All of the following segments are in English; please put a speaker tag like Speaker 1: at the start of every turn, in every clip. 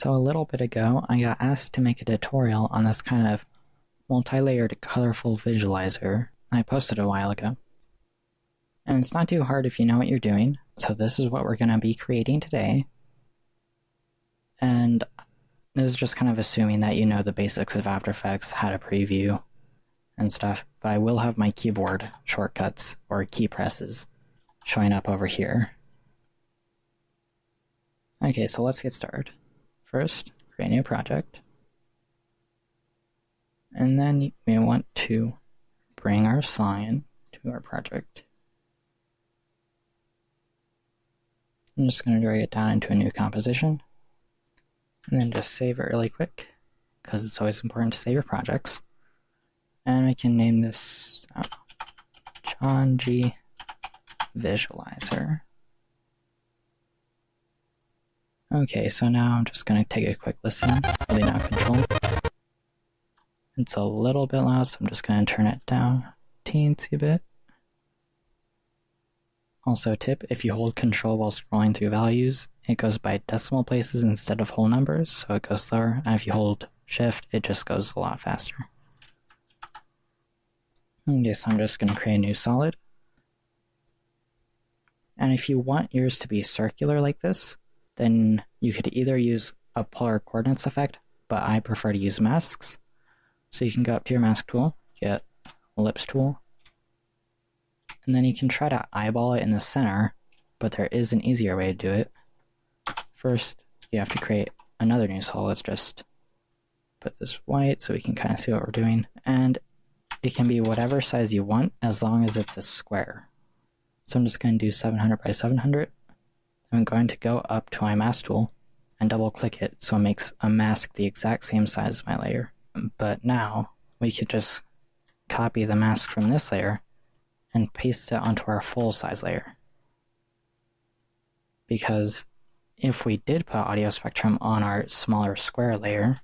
Speaker 1: So a little bit ago, I got asked to make a tutorial on this kind of multi-layered colorful visualizer I posted a while ago. And it's not too hard if you know what you're doing, so this is what we're going to be creating today. And this is just kind of assuming that you know the basics of After Effects, how to preview and stuff, but I will have my keyboard shortcuts or key presses showing up over here. Okay, so let's get started. First, create a new project. And then we want to bring our song in to our project. I'm just going to drag it down into a new composition. And then just save it really quick, because it's always important to save your projects. And we can name this Janji Visualizer. Okay, so now I'm just going to take a quick listen, holding down Control. It's a little bit loud, so I'm just going to turn it down teensy bit. Also tip, if you hold Control while scrolling through values, it goes by decimal places instead of whole numbers, so it goes slower, and if you hold Shift, it just goes a lot faster. Okay, so I'm just going to create a new solid. And if you want yours to be circular like this, then you could either use a polar coordinates effect, but I prefer to use masks. So you can go up to your mask tool, get ellipse tool, and then you can try to eyeball it in the center, but there is an easier way to do it. First, you have to create another new solid. Let's just put this white so we can kind of see what we're doing. And it can be whatever size you want as long as it's a square. So I'm just going to do 700 by 700. I'm going to go up to my mask tool and double click it so it makes a mask the exact same size as my layer. But now we could just copy the mask from this layer and paste it onto our full size layer. Because if we did put audio spectrum on our smaller square layer,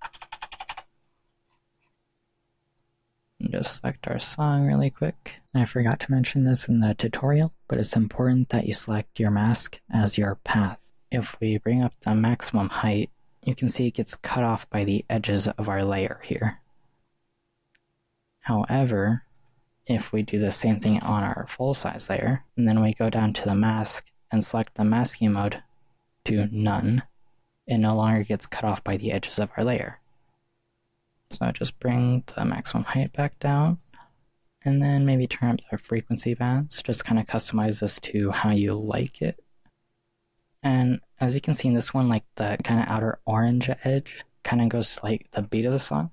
Speaker 1: and just select our song really quick. I forgot to mention this in the tutorial, but it's important that you select your mask as your path. If we bring up the maximum height, you can see it gets cut off by the edges of our layer here. However, if we do the same thing on our full size layer, and then we go down to the mask and select the masking mode to none, it no longer gets cut off by the edges of our layer. So just bring the maximum height back down, and then maybe turn up the frequency bands, just kind of customize this to how you like it. And as you can see in this one, like the kind of outer orange edge kind of goes to like the beat of the song.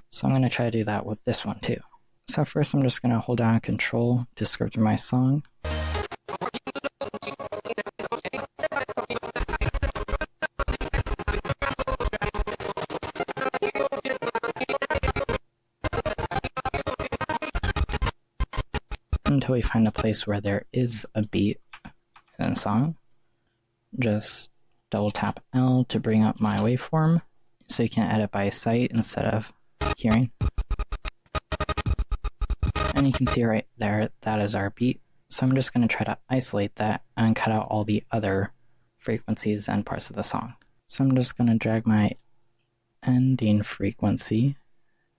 Speaker 1: So I'm going to try to do that with this one too. So first I'm just going to hold down Control to scrub through my song. Until we find the place where there is a beat in the song. Just double tap L to bring up my waveform so you can edit by sight instead of hearing. And you can see right there, that is our beat. So I'm just going to try to isolate that and cut out all the other frequencies and parts of the song. So I'm just going to drag my ending frequency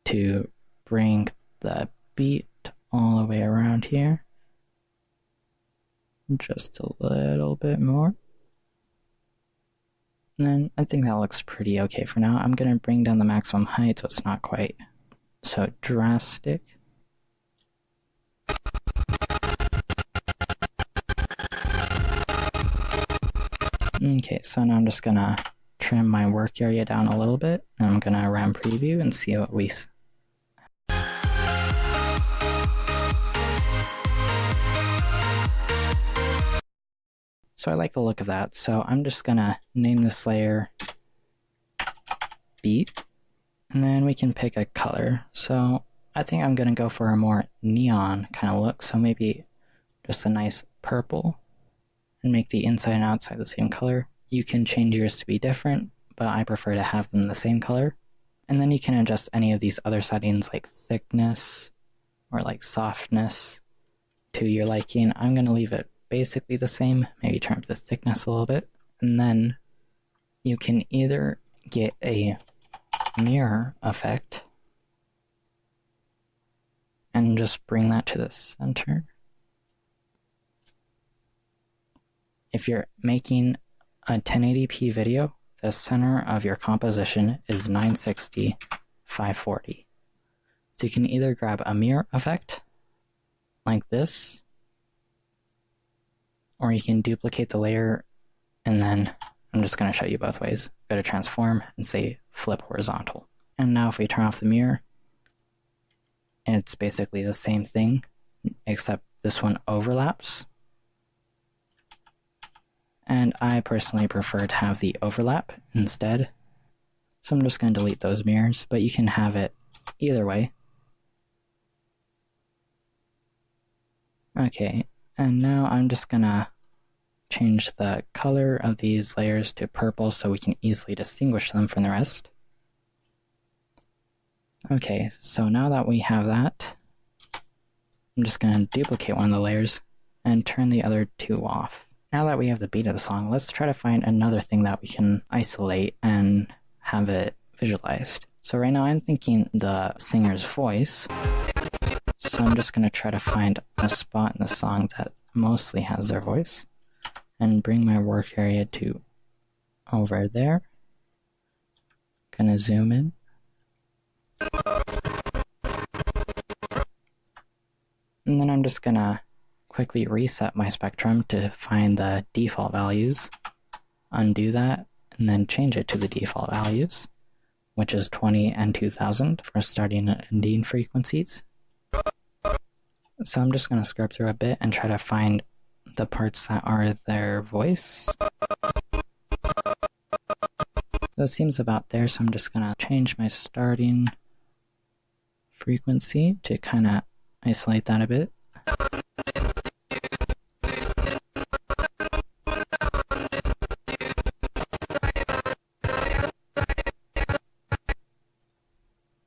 Speaker 1: to bring the beat all the way around here. Just a little bit more. And then I think that looks pretty okay for now. I'm going to bring down the maximum height so it's not quite so drastic. Okay, so now I'm just going to trim my work area down a little bit, and I'm going to run preview and see what we see. So I like the look of that, so I'm just gonna name this layer Beat, and then we can pick a color. So I think I'm gonna go for a more neon kind of look, so maybe just a nice purple, and make the inside and outside the same color. You can change yours to be different, but I prefer to have them the same color. And then you can adjust any of these other settings like thickness or like softness to your liking. I'm gonna leave it basically the same, maybe turn up the thickness a little bit, and then you can either get a mirror effect and just bring that to the center. If you're making a 1080p video, the center of your composition is 960, 540. So you can either grab a mirror effect, like this, or you can duplicate the layer, and then I'm just going to show you both ways. Go to transform and say flip horizontal. And now if we turn off the mirror, it's basically the same thing, except this one overlaps. And I personally prefer to have the overlap instead. So I'm just going to delete those mirrors, but you can have it either way. Okay, and now I'm just going to change the color of these layers to purple so we can easily distinguish them from the rest. Okay, so now that we have that, I'm just going to duplicate one of the layers and turn the other two off. Now that we have the beat of the song, let's try to find another thing that we can isolate and have it visualized. So right now I'm thinking the singer's voice, so I'm just going to try to find a spot in the song that mostly has their voice, and bring my work area to over there. Gonna zoom in. And then I'm just gonna quickly reset my spectrum to find the default values, undo that, and then change it to the default values, which is 20 and 2000 for starting and ending frequencies. So I'm just going to scrub through a bit and try to find the parts that are their voice. So it seems about there, so I'm just going to change my starting frequency to kind of isolate that a bit.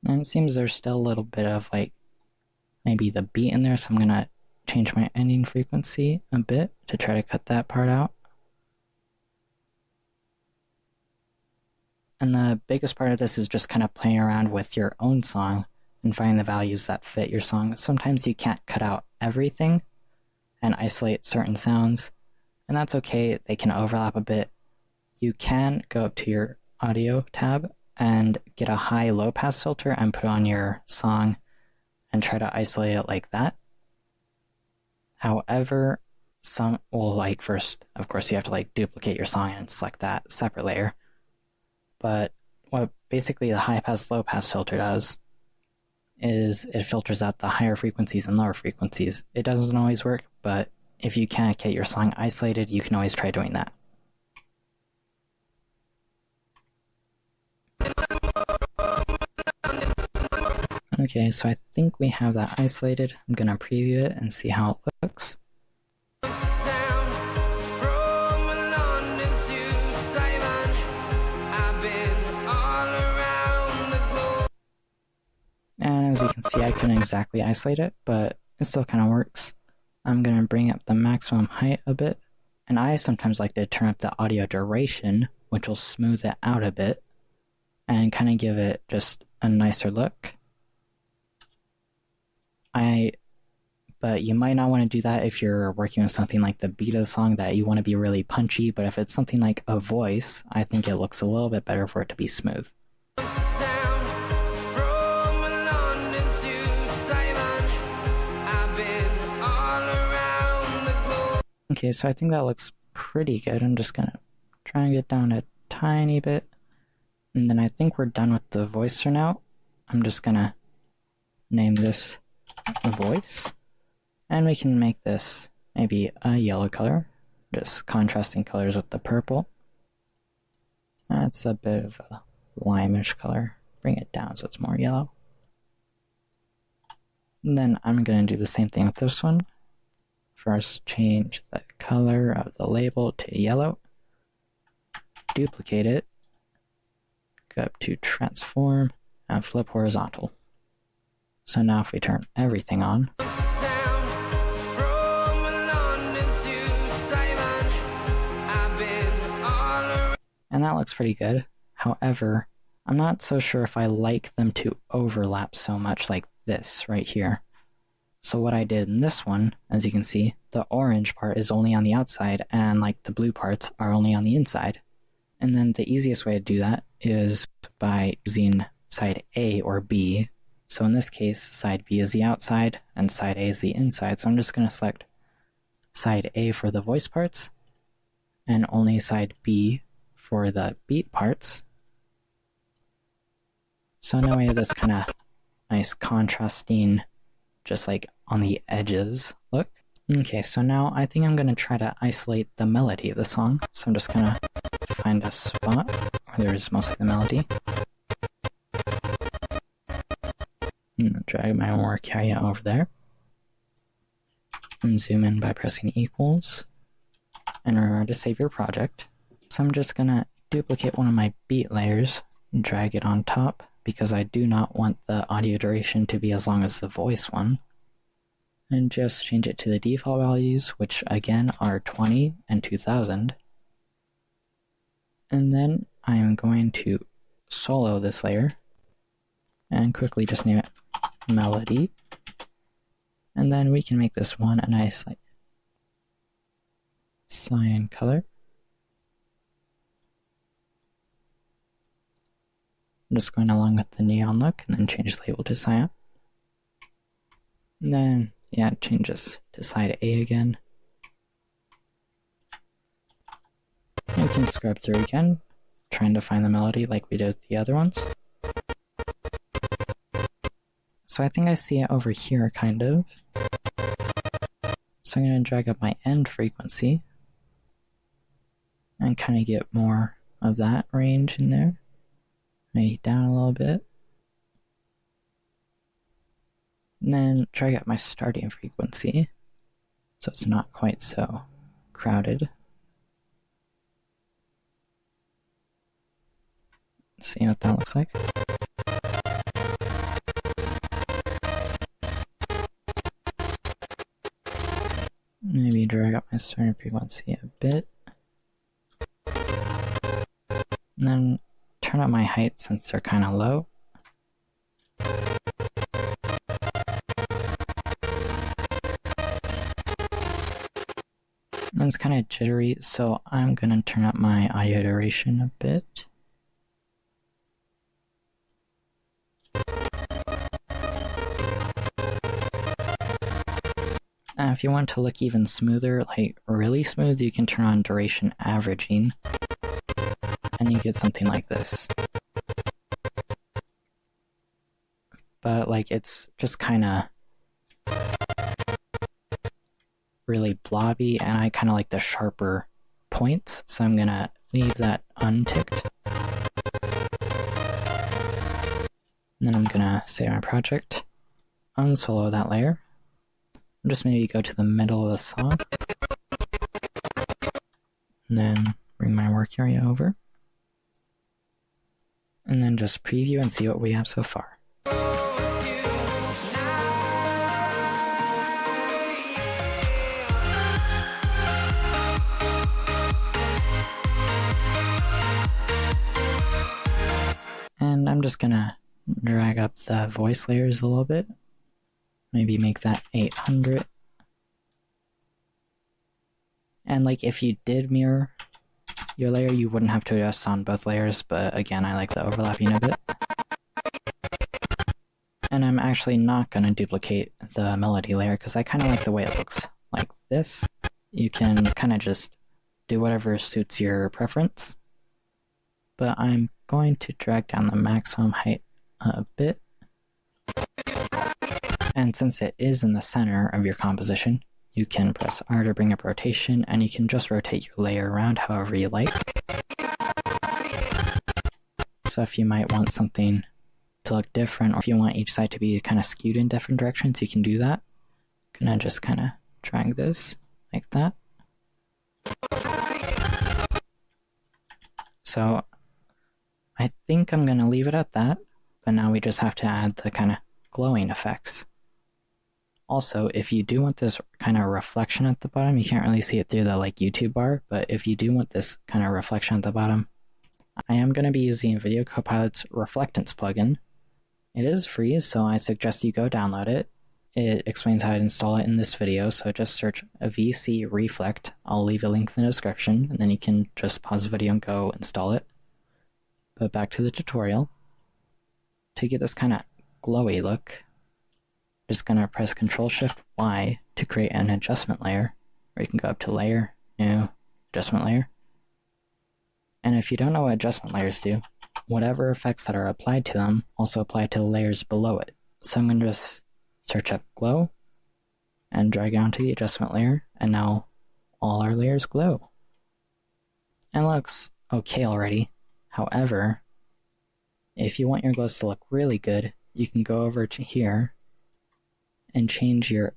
Speaker 1: And it seems there's still a little bit of like maybe the beat in there, so I'm gonna change my ending frequency a bit to try to cut that part out. And the biggest part of this is just kind of playing around with your own song and finding the values that fit your song. Sometimes you can't cut out everything and isolate certain sounds, and that's okay, they can overlap a bit. You can go up to your audio tab and get a high low pass filter and put on your song and try to isolate it like that. However, some will like first, of course, you have to like duplicate your song and select that separate layer. But what basically the high pass low pass filter does is it filters out the higher frequencies and lower frequencies. It doesn't always work, but if you can't get your song isolated, you can always try doing that. Okay, so I think we have that isolated. I'm gonna preview it and see how it looks. And as you can see, I couldn't exactly isolate it, but it still kind of works. I'm gonna bring up the maximum height a bit, and I sometimes like to turn up the audio duration, which will smooth it out a bit and kind of give it just a nicer look. But you might not want to do that if you're working with something like the beat of the song that you want to be really punchy, but if it's something like a voice, I think it looks a little bit better for it to be smooth. Okay, so I think that looks pretty good. I'm just gonna try and get down a tiny bit, and then I think we're done with the voice for now. I'm just gonna name this voice, and we can make this maybe a yellow color, just contrasting colors with the purple. That's a bit of a limeish color. Bring it down so it's more yellow. And then I'm going to do the same thing with this one. First, change the color of the label to yellow. Duplicate it. Go up to transform and flip horizontal. So now if we turn everything on, And that looks pretty good. However, I'm not so sure if I like them to overlap so much like this right here. So what I did in this one, as you can see, the orange part is only on the outside and like the blue parts are only on the inside. And then the easiest way to do that is by using side A or B. So in this case, side B is the outside and side A is the inside. So I'm just going to select side A for the voice parts and only side B for the beat parts. So now we have this kind of nice contrasting, just like on the edges look. Okay, so now I think I'm going to try to isolate the melody of the song. So I'm just going to find a spot where there's mostly the melody. And drag my work area over there. And zoom in by pressing equals. And remember to save your project. So I'm just going to duplicate one of my beat layers and drag it on top because I do not want the audio duration to be as long as the voice one. And just change it to the default values, which again are 20 and 2000. And then I am going to solo this layer and quickly just name it melody. And then we can make this one a nice like cyan color. I'm just going along with the neon look and then change the label to cyan. And then yeah, change this to side A again. And we can scrub through again, trying to find the melody like we did with the other ones. So I think I see it over here, kind of. So I'm going to drag up my end frequency and kind of get more of that range in there. Maybe down a little bit. And then drag up my starting frequency so it's not quite so crowded. Let's see what that looks like. Maybe drag up my starting frequency a bit. And then turn up my height since they're kind of low. And it's kind of jittery, so I'm going to turn up my audio duration a bit. Now, if you want to look even smoother, like really smooth, you can turn on duration averaging, and you get something like this. But like it's just kind of really blobby, and I kind of like the sharper points, so I'm gonna leave that unticked. And then I'm gonna save my project, unsolo that layer, and just maybe go to the middle of the song, and then bring my work area over, and then just preview and see what we have so far. And I'm just gonna drag up the voice layers a little bit. Maybe make that 800. And like if you did mirror your layer, you wouldn't have to adjust on both layers, but again, I like the overlapping a bit. And I'm actually not gonna duplicate the melody layer because I kind of like the way it looks like this. You can kind of just do whatever suits your preference. But I'm going to drag down the maximum height a bit. And since it is in the center of your composition, you can press R to bring up rotation, and you can just rotate your layer around however you like. So if you might want something to look different, or if you want each side to be kind of skewed in different directions, you can do that. I'm gonna just kind of drag this like that. So I think I'm going to leave it at that, but now we just have to add the kind of glowing effects. Also, if you do want this kind of reflection at the bottom, you can't really see it through the like YouTube bar, but if you do want this kind of reflection at the bottom, I am going to be using Video Copilot's Reflectance plugin. It is free, so I suggest you go download it. It explains how to install it in this video, so just search VC Reflect. I'll leave a link in the description, and then you can just pause the video and go install it. But back to the tutorial. To get this kind of glowy look, I'm just going to press Ctrl-Shift-Y to create an adjustment layer, or you can go up to Layer, New, Adjustment Layer. And if you don't know what adjustment layers do, whatever effects that are applied to them also apply to the layers below it. So I'm going to just search up glow and drag it onto the adjustment layer, and now all our layers glow. And it looks okay already. However, if you want your glows to look really good, you can go over to here and change your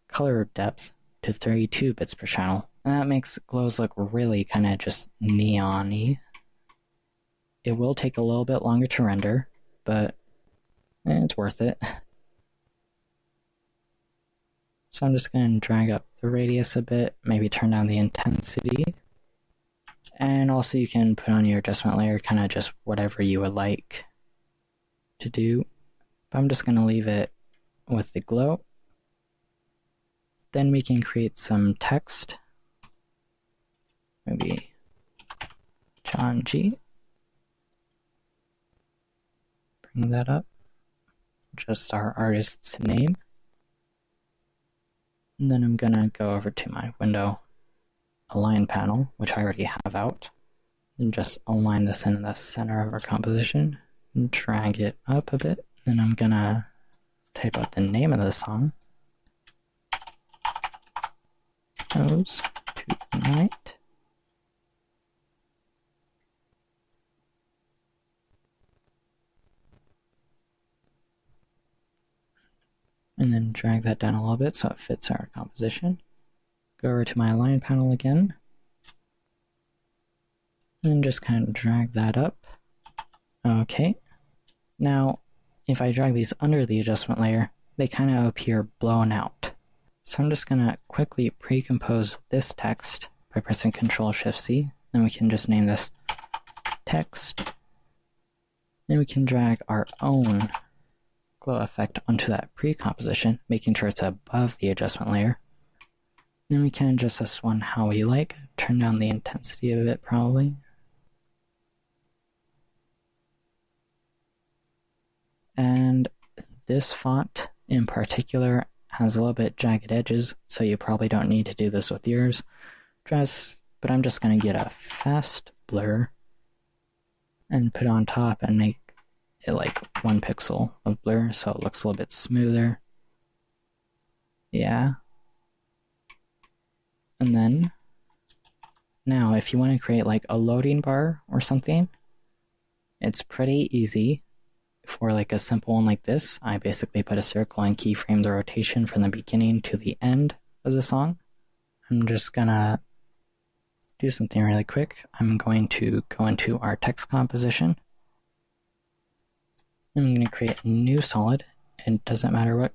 Speaker 1: color depth to 32 bits per channel. And that makes glows look really kind of just neon-y. It will take a little bit longer to render, but it's worth it. So I'm just going to drag up the radius a bit, maybe turn down the intensity. And also you can put on your adjustment layer kind of just whatever you would like to do. But I'm just going to leave it with the glow. Then we can create some text. Maybe Janji. Bring that up. Just our artist's name. And then I'm gonna go over to my window align panel, which I already have out, and just align this in the center of our composition and drag it up a bit. Then I'm gonna type out the name of the song. Goes to night. And then drag that down a little bit so it fits our composition. Go over to my align panel again. And just kind of drag that up. Okay. Now, if I drag these under the adjustment layer, they kind of appear blown out. So I'm just going to quickly pre-compose this text by pressing Ctrl-Shift-C. Then we can just name this text. Then we can drag our own glow effect onto that pre-composition, making sure it's above the adjustment layer. Then we can adjust this one how we like, turn down the intensity of it probably. And this font in particular has a little bit jagged edges, so you probably don't need to do this with yours. But I'm just going to get a fast blur and put it on top and make it like 1 pixel of blur so it looks a little bit smoother. Yeah. And then now if you want to create like a loading bar or something, it's pretty easy. For like a simple one like this, I basically put a circle and keyframe the rotation from the beginning to the end of the song. I'm just gonna do something really quick. I'm going to go into our text composition. I'm going to create a new solid. It doesn't matter what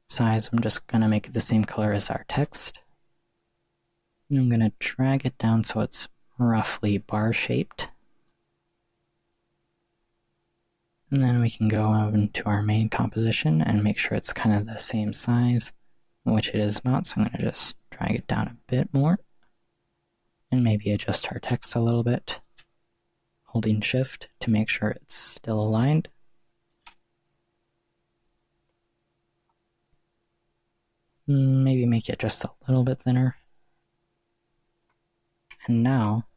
Speaker 1: size, I'm just going to make it the same color as our text. And I'm going to drag it down so it's roughly bar shaped. And then we can go into our main composition and make sure it's kind of the same size, which it is not, so I'm going to just drag it down a bit more. And maybe adjust our text a little bit, holding Shift to make sure it's still aligned. Maybe make it just a little bit thinner. And now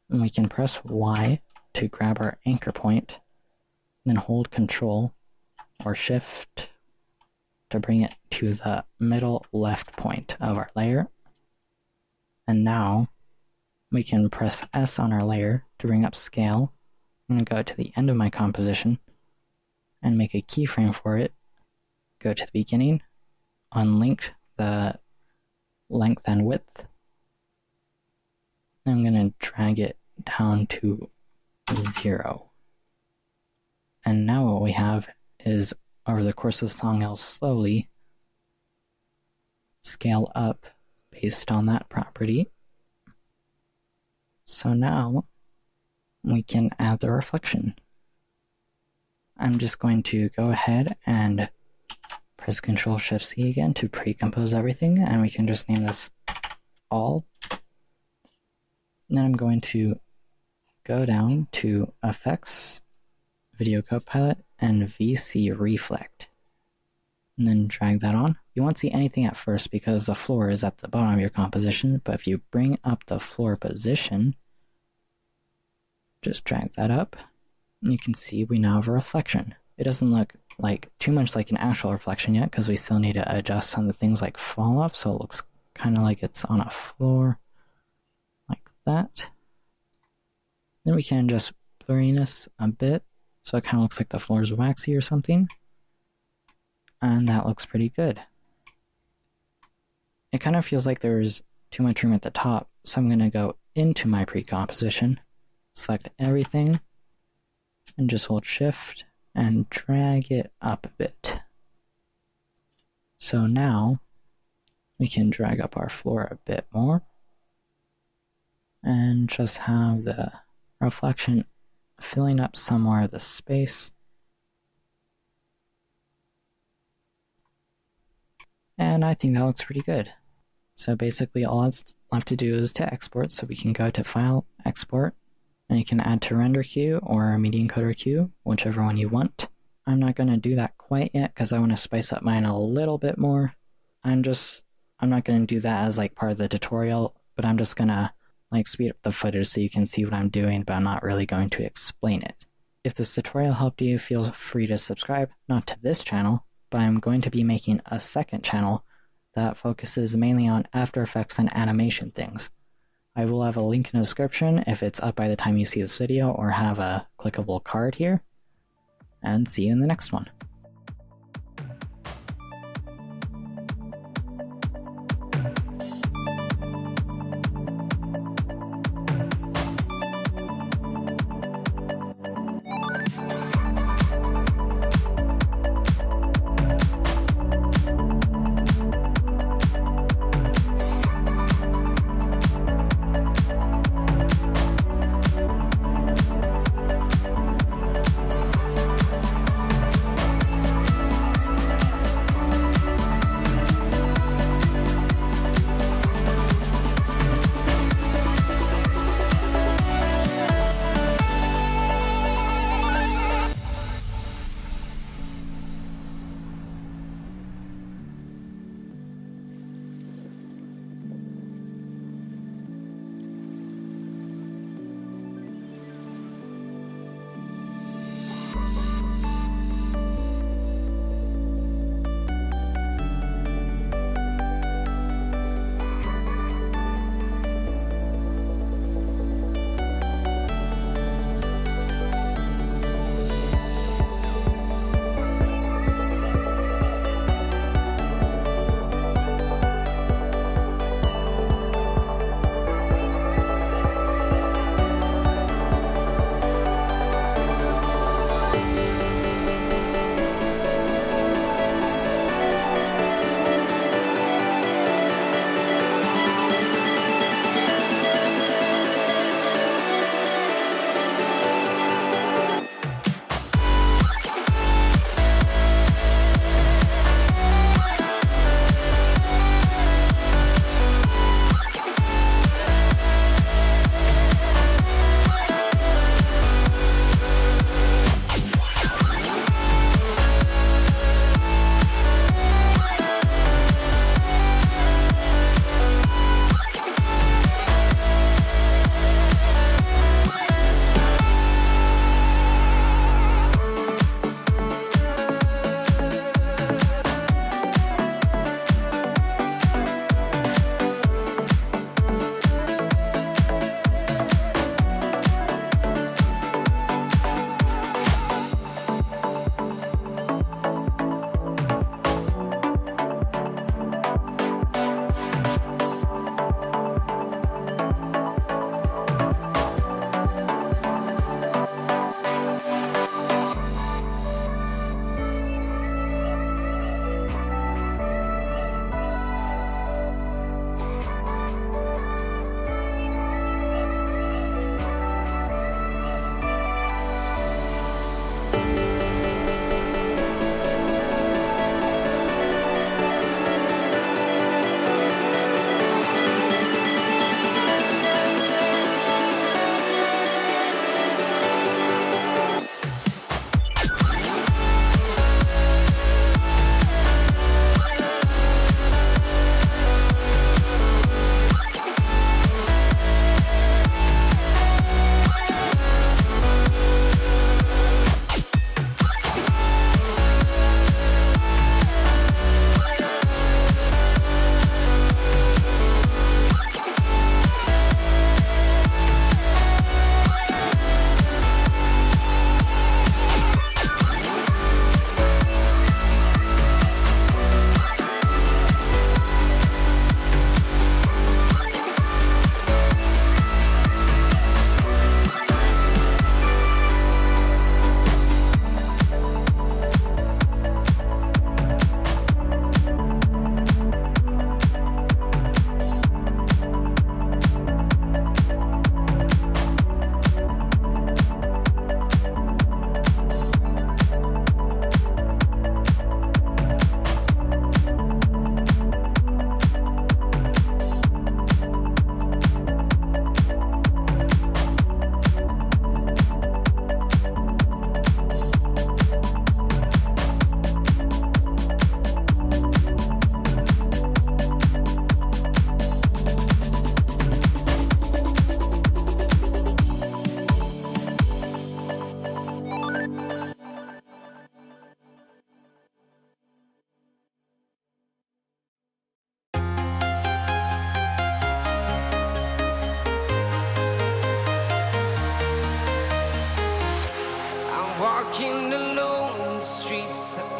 Speaker 1: we can press Y to grab our anchor point, then hold Control or Shift to bring it to the middle left point of our layer. And now we can press S on our layer to bring up scale. I'm going to go to the end of my composition and make a keyframe for it. Go to the beginning, unlink the length and width. I'm going to drag it down to 0. And now what we have is, over the course of the song, it'll slowly scale up based on that property. So now we can add the reflection. I'm just going to go ahead and press Ctrl-Shift-C again to pre-compose everything, and we can just name this all. And then I'm going to go down to Effects, Video Copilot, and VC Reflect. And then drag that on. You won't see anything at first because the floor is at the bottom of your composition, but if you bring up the floor position, just drag that up, and you can see we now have a reflection. It doesn't look like too much like an actual reflection yet because we still need to adjust some of the things like fall off, so it looks kind of like it's on a floor like that. Then we can adjust blurriness a bit so it kind of looks like the floor is waxy or something, and that looks pretty good. It kind of feels like there's too much room at the top, so I'm going to go into my pre-composition, select everything, and just hold Shift and drag it up a bit. So now we can drag up our floor a bit more and just have the reflection filling up some more of the space. And I think that looks pretty good. So basically all it's left to do is to export, so we can go to File, Export, and you can add to Render Queue or Media Encoder Queue, whichever one you want. I'm not going to do that quite yet because I want to spice up mine a little bit more. I'm not going to do that as like part of the tutorial, but I'm just going to like speed up the footage so you can see what I'm doing, but I'm not really going to explain it. If this tutorial helped you, feel free to subscribe, not to this channel, but I'm going to be making a second channel that focuses mainly on After Effects and animation things. I will have a link in the description if it's up by the time you see this video, or have a clickable card here. And see you in the next one.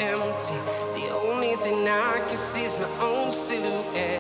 Speaker 2: empty. The only thing I can see is my own silhouette.